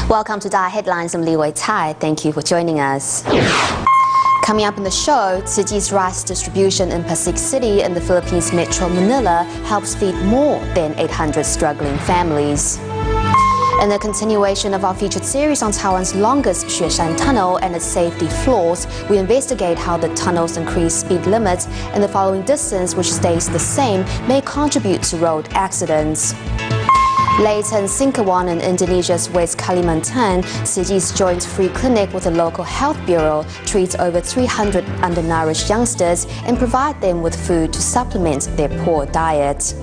Welcome to DaAi Headlines. I'm Li Wei Tai. Thank you for joining us. Coming up in the show, Tzu Chi's rice distribution in Pasig City in the Philippines metro Manila helps feed more than 800 struggling families. In the continuation of our featured series on Taiwan's longest Xueshan Tunnel and its safety flaws, we investigate how the tunnel's increased speed limits and the following distance, which stays the same, may contribute to road accidents. Later in Singkawan in Indonesia's West Kalimantan, Tzu Chi's joint free clinic with the local health bureau treats over 300 undernourished youngsters and provide them with food to supplement their poor diet.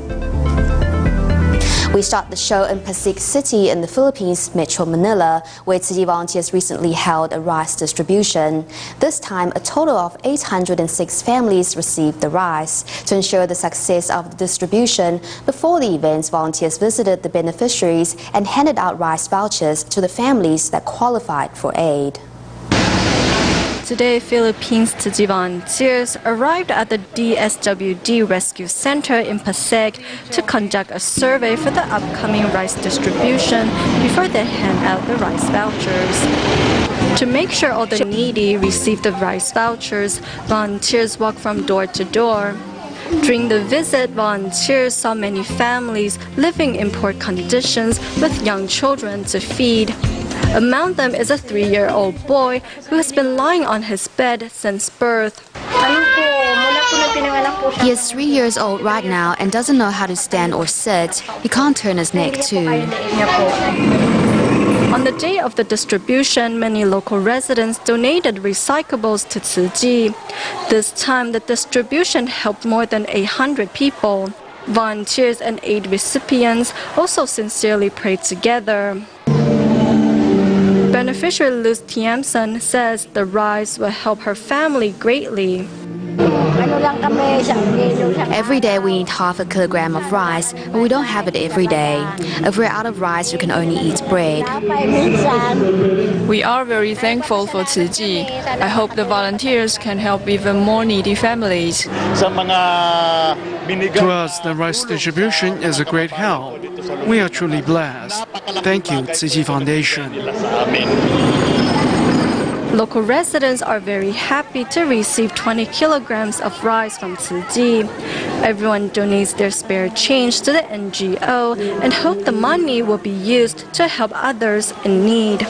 We start the show in Pasig City in the Philippines, Metro Manila, where Tzu Chi volunteers recently held a rice distribution. This time, a total of 806 families received the rice. To ensure the success of the distribution, before the event, volunteers visited the beneficiaries and handed out rice vouchers to the families that qualified for aid. Today, Philippines Tzu Chi volunteers arrived at the DSWD Rescue Center in Pasig to conduct a survey for the upcoming rice distribution before they hand out the rice vouchers. To make sure all the needy receive the rice vouchers, volunteers walk from door to door. During the visit, volunteers saw many families living in poor conditions with young children to feed. Among them is a 3-year-old boy who has been lying on his bed since birth. He is 3 years old right now and doesn't know how to stand or sit. He can't turn his neck too. On the day of the distribution, many local residents donated recyclables to Tzu Chi. This time, the distribution helped more than 800 people. Volunteers and aid recipients also sincerely prayed together. Beneficiary Luz Tiamson says the rice will help her family greatly. Every day we need half a kilogram of rice, but we don't have it every day. If we're out of rice, we can only eat bread. We are very thankful for Tzu Chi. I hope the volunteers can help even more needy families. To us, the rice distribution is a great help. We are truly blessed. Thank you, Tzu Chi Foundation. Local residents are very happy to receive 20 kilograms of rice from Tzu Chi. Everyone donates their spare change to the NGO and hope the money will be used to help others in need.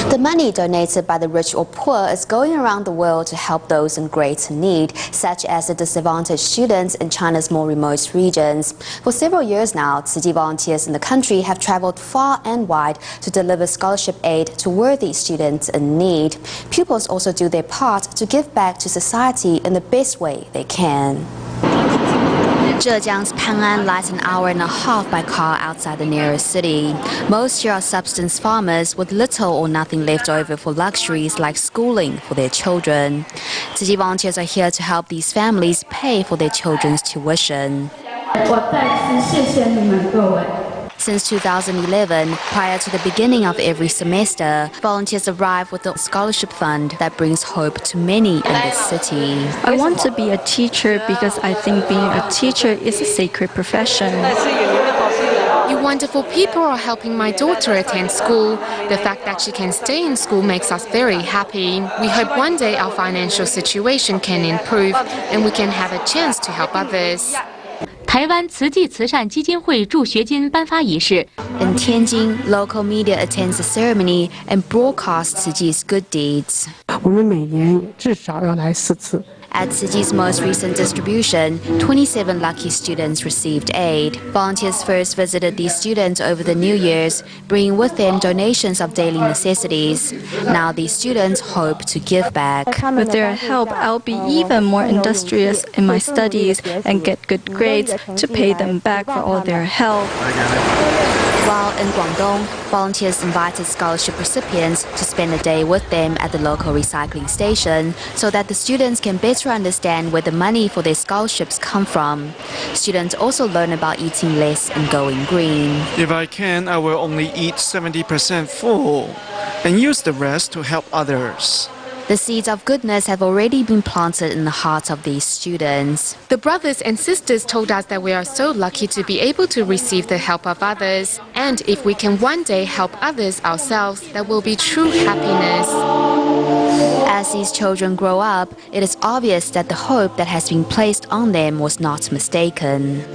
The money donated by the rich or poor is going around the world to help those in greater need, such as the disadvantaged students in China's more remote regions. For several years now, Tzu Chi volunteers in the country have traveled far and wide to deliver scholarship aid to worthy students in need. Pupils also do their part to give back to society in the best way they can. Zhejiang's Pan'an lies an hour and a half by car outside the nearest city. Most here are subsistence farmers with little or nothing left over for luxuries like schooling for their children. Tzu Chi volunteers are here to help these families pay for their children's tuition. Since 2011, prior to the beginning of every semester, volunteers arrive with a scholarship fund that brings hope to many in this city. I want to be a teacher because I think being a teacher is a sacred profession. You wonderful people are helping my daughter attend school. The fact that she can stay in school makes us very happy. We hope one day our financial situation can improve and we can have a chance to help others. 台湾慈济慈善基金会助学金颁发仪式。 In Tianjin, local media attends the ceremony and broadcasts Tzu Chi's good deeds. 我们每年至少要来4次。 At Tzu Chi's most recent distribution, 27 lucky students received aid. Volunteers first visited these students over the New Year's, bringing with them donations of daily necessities. Now these students hope to give back. With their help, I'll be even more industrious in my studies and get good grades to pay them back for all their help. While in Guangdong, volunteers invited scholarship recipients to spend a day with them at the local recycling station so that the students can better understand where the money for their scholarships come from. Students also learn about eating less and going green. If I can, I will only eat 70% full and use the rest to help others. The seeds of goodness have already been planted in the hearts of these students. The brothers and sisters told us that we are so lucky to be able to receive the help of others. And if we can one day help others ourselves, that will be true happiness. As these children grow up, it is obvious that the hope that has been placed on them was not mistaken.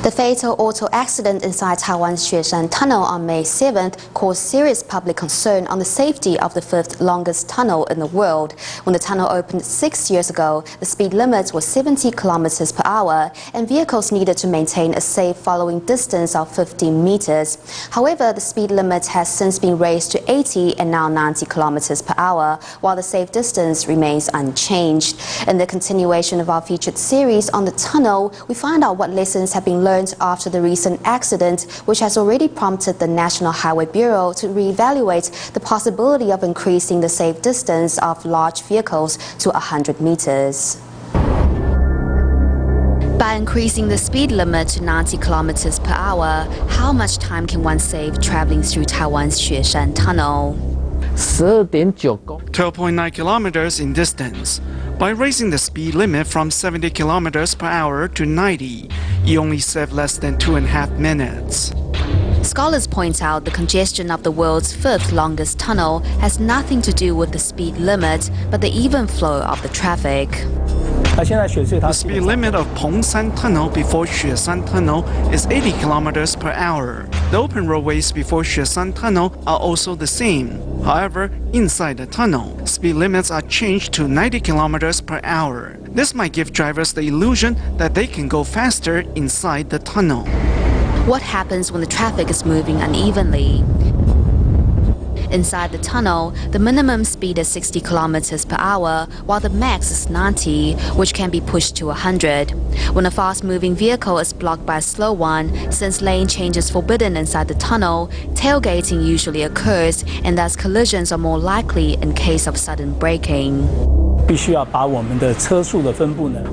The fatal auto accident inside Taiwan's Xueshan Tunnel on May 7th caused serious public concern on the safety of the fifth longest tunnel in the world. When the tunnel opened 6 years ago, the speed limit was 70 kilometers per hour, and vehicles needed to maintain a safe following distance of 15 meters. However, the speed limit has since been raised to 80 and now 90 kilometers per hour, while the safe distance remains unchanged. In the continuation of our featured series on the tunnel, we find out what lessons have been learned after the recent accident, which has already prompted the National Highway Bureau to reevaluate the possibility of increasing the safe distance of large vehicles to 100 meters. By increasing the speed limit to 90 kilometers per hour, how much time can one save traveling through Taiwan's Xueshan Tunnel? 12.9 kilometers in distance. By raising the speed limit from 70 kilometers per hour to 90, you only save less than 2.5 minutes. Scholars point out the congestion of the world's fifth longest tunnel has nothing to do with the speed limit, but the even flow of the traffic. The speed limit of Pongshan Tunnel before Xueshan Tunnel is 80 kilometers per hour. The open roadways before Xueshan Tunnel are also the same. However, inside the tunnel, speed limits are changed to 90 kilometers per hour. This might give drivers the illusion that they can go faster inside the tunnel. What happens when the traffic is moving unevenly? Inside the tunnel, the minimum speed is 60 kilometers per hour, while the max is 90, which can be pushed to 100. When a fast-moving vehicle is blocked by a slow one, since lane change is forbidden inside the tunnel, tailgating usually occurs, and thus collisions are more likely in case of sudden braking.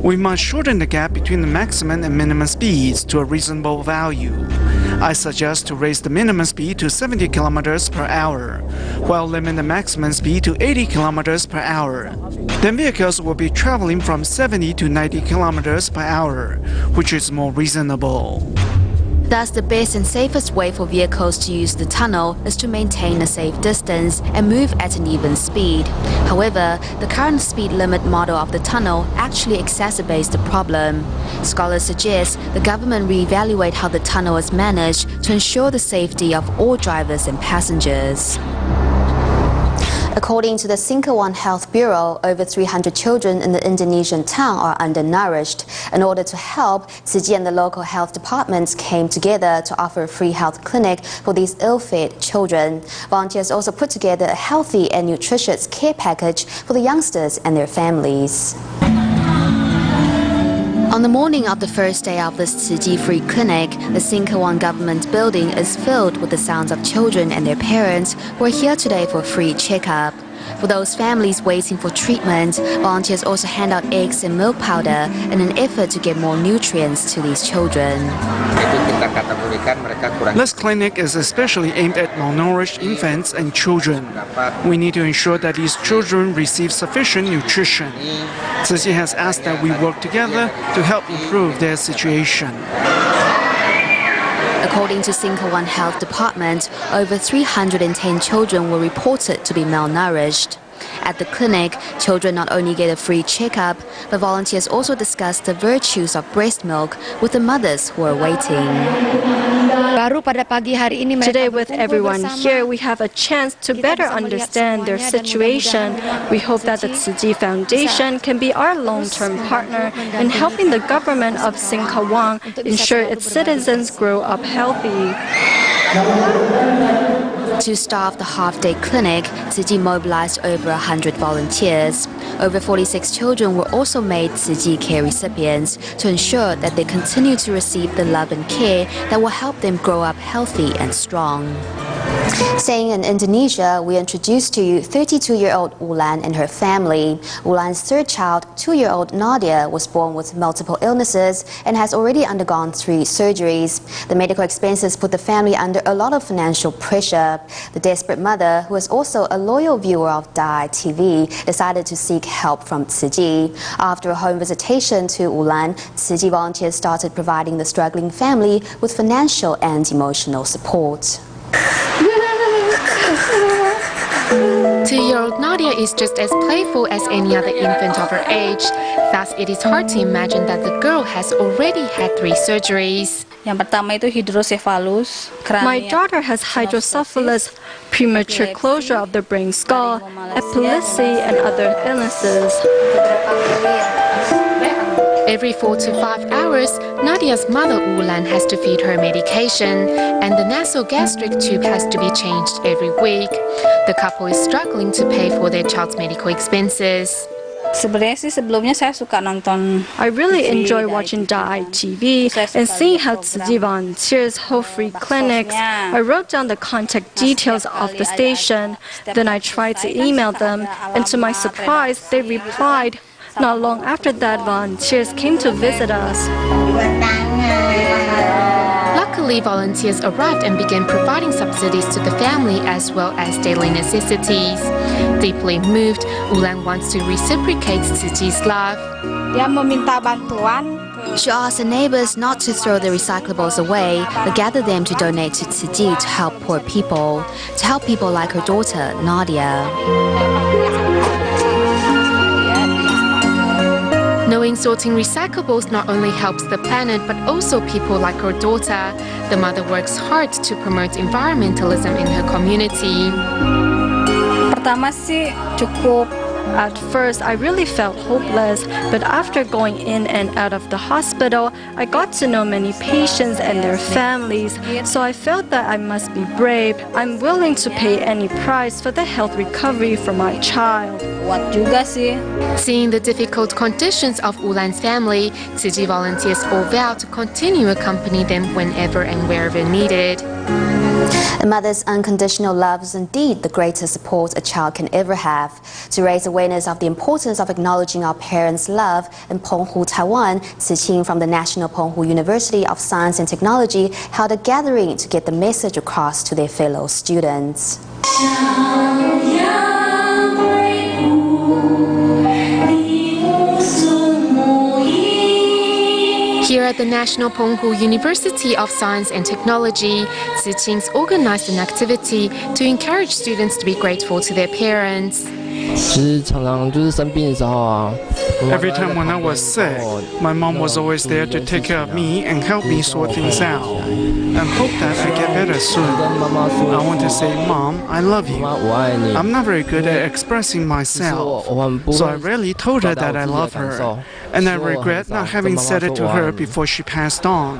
We must shorten the gap between the maximum and minimum speeds to a reasonable value. I suggest to raise the minimum speed to 70 kilometers per hour, while limit the maximum speed to 80 kilometers per hour. Then vehicles will be traveling from 70 to 90 kilometers per hour, which is more reasonable. Thus, the best and safest way for vehicles to use the tunnel is to maintain a safe distance and move at an even speed. However, the current speed limit model of the tunnel actually exacerbates the problem. Scholars suggest the government reevaluate how the tunnel is managed to ensure the safety of all drivers and passengers. According to the Singkawan Health Bureau, over 300 children in the Indonesian town are undernourished. In order to help, Tzu Chi and the local health departments came together to offer a free health clinic for these ill-fed children. Volunteers also put together a healthy and nutritious care package for the youngsters and their families. On the morning of the first day of this Tzu Chi free clinic, the Singkawan government building is filled with the sounds of children and their parents who are here today for a free checkup. For those families waiting for treatment, volunteers also hand out eggs and milk powder in an effort to get more nutrients to these children. This clinic is especially aimed at malnourished infants and children. We need to ensure that these children receive sufficient nutrition. Tzu Chi has asked that we work together to help improve their situation. According to Singkawan Health Department, over 310 children were reported to be malnourished. At the clinic, children not only get a free checkup, but volunteers also discuss the virtues of breast milk with the mothers who are waiting. Today, with everyone here, we have a chance to better understand their situation. We hope that the Tzu Chi Foundation can be our long-term partner in helping the government of Singkawan ensure its citizens grow up healthy. To staff the half-day clinic, Tzu Chi mobilized over 100 volunteers. Over 46 children were also made Tzu Chi care recipients to ensure that they continue to receive the love and care that will help them grow up healthy and strong. Staying in Indonesia, we introduced to you 32-year-old Ulan and her family. Ulan's third child, 2-year-old Nadia, was born with multiple illnesses and has already undergone 3 surgeries. The medical expenses put the family under a lot of financial pressure. The desperate mother, who is also a loyal viewer of DaAi TV, decided to seek help from Tzu Chi. After a home visitation to Ulan, Tzu Chi volunteers started providing the struggling family with financial and emotional support. 2-year-old Nadia is just as playful as any other infant of her age. Thus, it is hard to imagine that the girl has already had 3 surgeries. My daughter has hydrocephalus, premature closure of the brain skull, epilepsy, and other illnesses. Every 4 to 5 hours, Nadia's mother Ulan has to feed her medication, and the nasogastric tube has to be changed every week. The couple is struggling to pay for their child's medical expenses. I really enjoy watching DaAi TV and seeing how Tzu Chi volunteers hold free clinics. I wrote down the contact details of the station. Then I tried to email them, and to my surprise, they replied. Not long after that, volunteers came to visit us. Luckily, volunteers arrived and began providing subsidies to the family as well as daily necessities. Deeply moved, Ulan wants to reciprocate Tzu Chi's love. She asked the neighbors not to throw the recyclables away, but gather them to donate to Tzu Chi to help poor people, to help people like her daughter, Nadia. Knowing sorting recyclables not only helps the planet but also people like her daughter, the mother works hard to promote environmentalism in her community. At first, I really felt hopeless, but after going in and out of the hospital, I got to know many patients and their families, so I felt that I must be brave. I'm willing to pay any price for the health recovery for my child. Seeing the difficult conditions of Ulan's family, Tzu Chi volunteers all vow to continue accompany them whenever and wherever needed. A mother's unconditional love is indeed the greatest support a child can ever have. To raise awareness of the importance of acknowledging our parents' love, in Penghu, Taiwan, Tzu Chi from the National Penghu University of Science and Technology held a gathering to get the message across to their fellow students. Here at the National Penghu University of Science and Technology, Tzu Chi's organized an activity to encourage students to be grateful to their parents. Every time when I was sick, my mom was always there to take care of me and help me sort things out. And hope that I get better soon. I want to say, Mom, I love you. I'm not very good at expressing myself, so I rarely told her that I love her. And I regret not having said it to her before she passed on.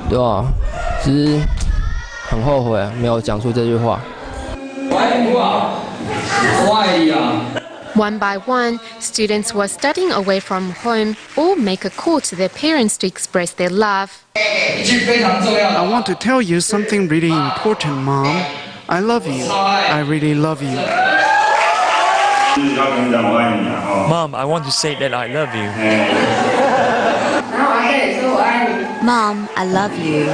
One by one, students who are studying away from home all make a call to their parents to express their love. I want to tell you something really important, Mom. I love you. I really love you. Mom, I want to say that I love you. Mom, I love you.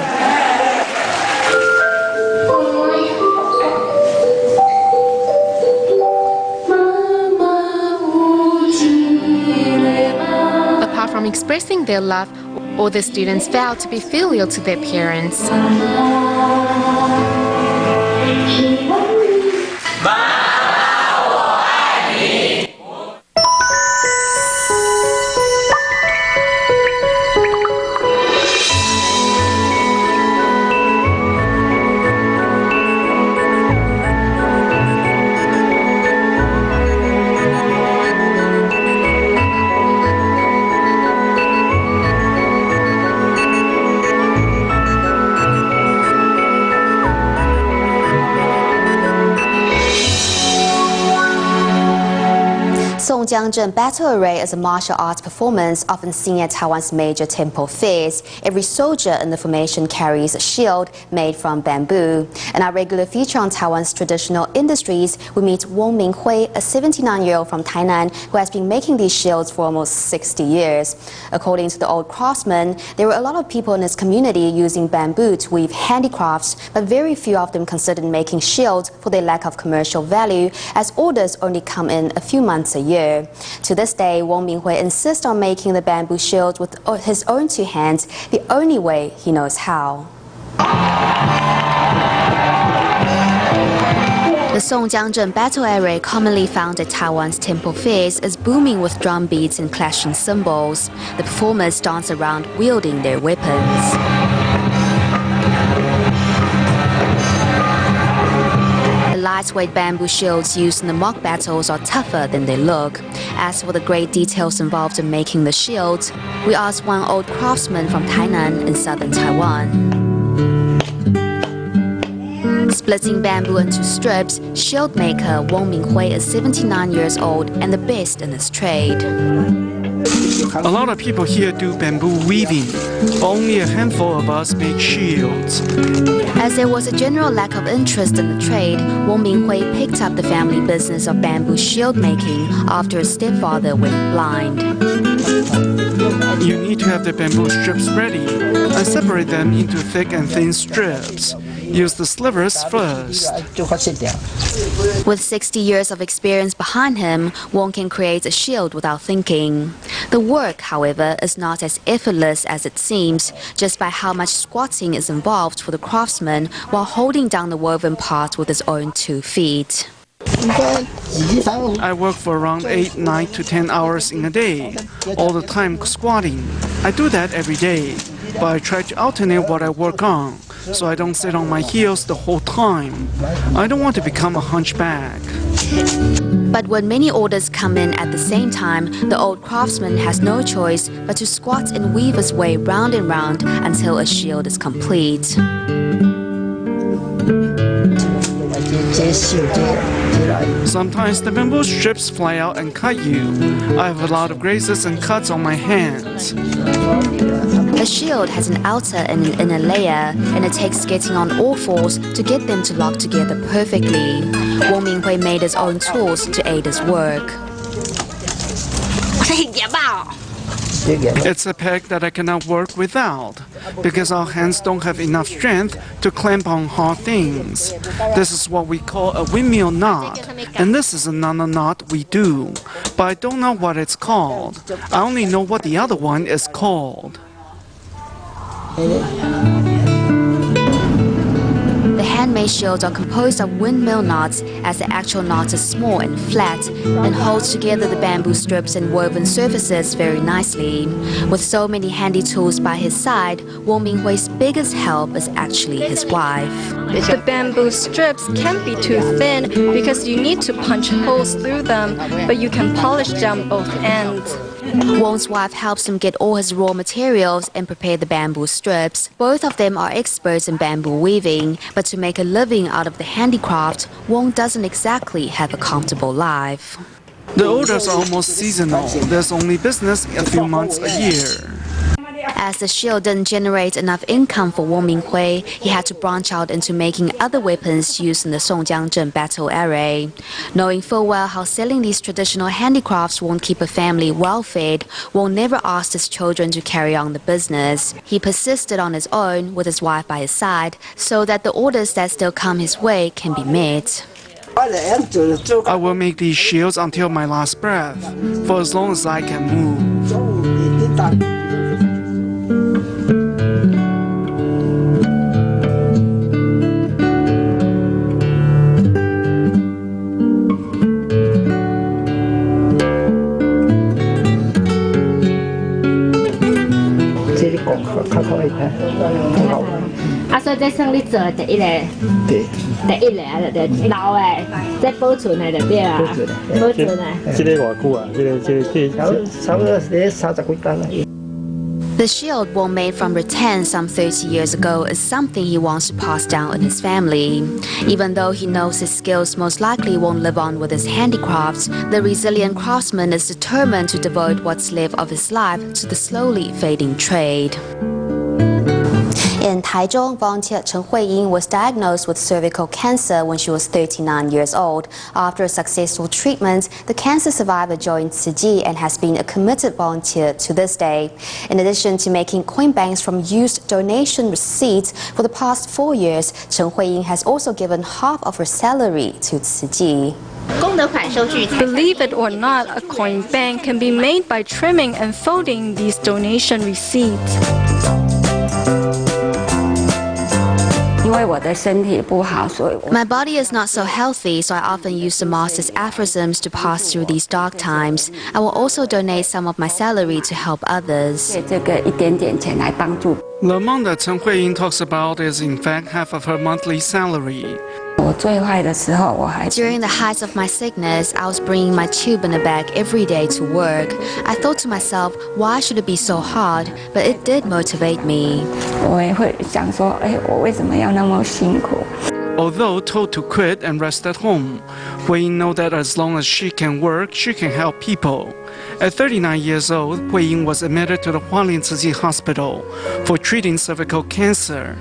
Apart from expressing their love, all the students vow to be filial to their parents. Songjiangzhen Battle Array is a martial arts performance often seen at Taiwan's major temple fairs. Every soldier in the formation carries a shield made from bamboo. In our regular feature on Taiwan's traditional industries, we meet Wong Minghui, a 79-year-old from Tainan who has been making these shields for almost 60 years. According to the old craftsman, there were a lot of people in his community using bamboo to weave handicrafts, but very few of them considered making shields for their lack of commercial value, as orders only come in a few months a year. To this day, Wong Minghui insists on making the bamboo shields with his own two hands, the only way he knows how. The Songjiangzhen Battle Array, commonly found at Taiwan's temple fairs, is booming with drum beats and clashing cymbals. The performers dance around wielding their weapons. The lightweight bamboo shields used in the mock battles are tougher than they look. As for the great details involved in making the shields, we asked one old craftsman from Tainan in southern Taiwan. Splitting bamboo into strips, shield maker Wong Minghui is 79 years old and the best in his trade. A lot of people here do bamboo weaving, but only a handful of us make shields. As there was a general lack of interest in the trade, Wong Minghui picked up the family business of bamboo shield making after his stepfather went blind. You need to have the bamboo strips ready and separate them into thick and thin strips. Use the slivers first. With 60 years of experience behind him, Wong can create a shield without thinking. The work, however, is not as effortless as it seems, just by how much squatting is involved for the craftsman while holding down the woven part with his own 2 feet. I work for around 8, 9 to 10 hours in a day, all the time squatting. I do that every day, but I try to alternate what I work on, so I don't sit on my heels the whole time. I don't want to become a hunchback. But when many orders come in at the same time, the old craftsman has no choice but to squat and weave his way round and round until a shield is complete. Sometimes the bamboo strips fly out and cut you. I have a lot of grazes and cuts on my hands. A shield has an outer and an inner layer, and it takes getting on all fours to get them to lock together perfectly. Wong Minghui made his own tools to aid his work. It's a peg that I cannot work without, because our hands don't have enough strength to clamp on hard things. This is what we call a windmill knot, and this is another knot we do, but I don't know what it's called. I only know what the other one is called. The handmade shields are composed of windmill knots, as the actual knot is small and flat and holds together the bamboo strips and woven surfaces very nicely. With so many handy tools by his side, Wong Minghui's biggest help is actually his wife. The bamboo strips can't be too thin because you need to punch holes through them, but you can polish down both ends. Wong's wife helps him get all his raw materials and prepare the bamboo strips. Both of them are experts in bamboo weaving, but to make a living out of the handicraft, Wong doesn't exactly have a comfortable life. The orders are almost seasonal. There's only business a few months a year. As the shield didn't generate enough income for Wong Minghui, he had to branch out into making other weapons used in the Songjiangzhen Battle Array. Knowing full well how selling these traditional handicrafts won't keep a family well fed, Wong never asked his children to carry on the business. He persisted on his own with his wife by his side so that the orders that still come his way can be met. I will make these shields until my last breath, for as long as I can move. The shield Wong made from rattan some 30 years ago is something he wants to pass down in his family. Even though he knows his skills most likely won't live on with his handicrafts, the resilient craftsman is determined to devote what's left of his life to the slowly fading trade. In Taichung, volunteer Chen Huiying was diagnosed with cervical cancer when she was 39 years old. After a successful treatment, the cancer survivor joined Tzu Chi and has been a committed volunteer to this day. In addition to making coin banks from used donation receipts for the past 4 years, Chen Huiying has also given half of her salary to Tzu Chi. Believe it or not, a coin bank can be made by trimming and folding these donation receipts. My body is not so healthy, so I often use the master's aphorisms to pass through these dark times. I will also donate some of my salary to help others. The amount that Chen Huiying talks about is in fact half of her monthly salary. During the height of my sickness, I was bringing my tube in a bag every day to work. I thought to myself, why should it be so hard? But it did motivate me. Although told to quit and rest at home, Huiying knows that as long as she can work, she can help people. At 39 years old, Huiying was admitted to the Hualien Tzu Chi Hospital for treating cervical cancer.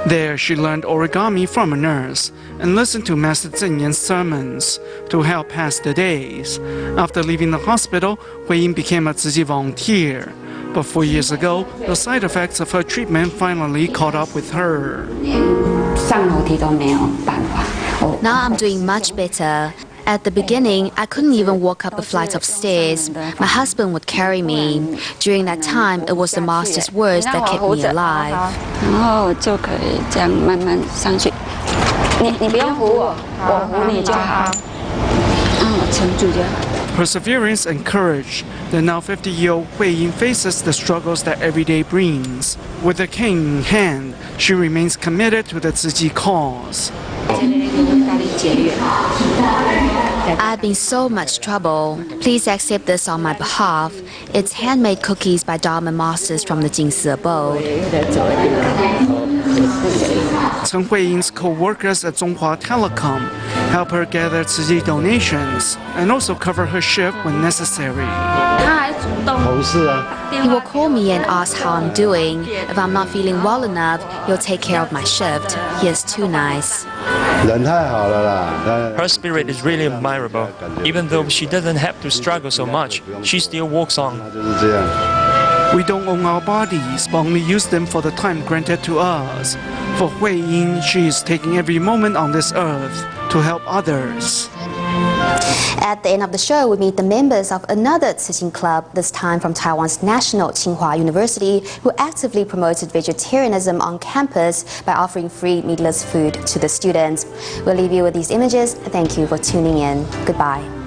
There, she learned origami from a nurse and listened to Master Zeng Yan's sermons to help pass the days. After leaving the hospital, Huiying became a Tzu Chi volunteer. But 4 years ago, the side effects of her treatment finally caught up with her. Now I'm doing much better. At the beginning, I couldn't even walk up a flight of stairs. My husband would carry me. During that time, it was the master's words that kept me alive. Perseverance and courage, the now 50-year-old Huiying faces the struggles that every day brings. With a cane in hand, she remains committed to the Tzu Chi cause. I've been so much trouble. Please accept this on my behalf. It's handmade cookies by Dharma masters from the Jingsi abode. Chen Huiying's co-workers at Zhonghua Telecom help her gather Tzu Chi donations and also cover her shift when necessary. He will call me and ask how I'm doing. If I'm not feeling well enough, he'll take care of my shift. He is too nice. Her spirit is really admirable. Even though she doesn't have to struggle so much, she still walks on. We don't own our bodies, but only use them for the time granted to us. For Huiying, she is taking every moment on this earth to help others. At the end of the show, we meet the members of another Tzu Chi club, this time from Taiwan's National Tsinghua University, who actively promoted vegetarianism on campus by offering free meatless food to the students. We'll leave you with these images. Thank you for tuning in. Goodbye.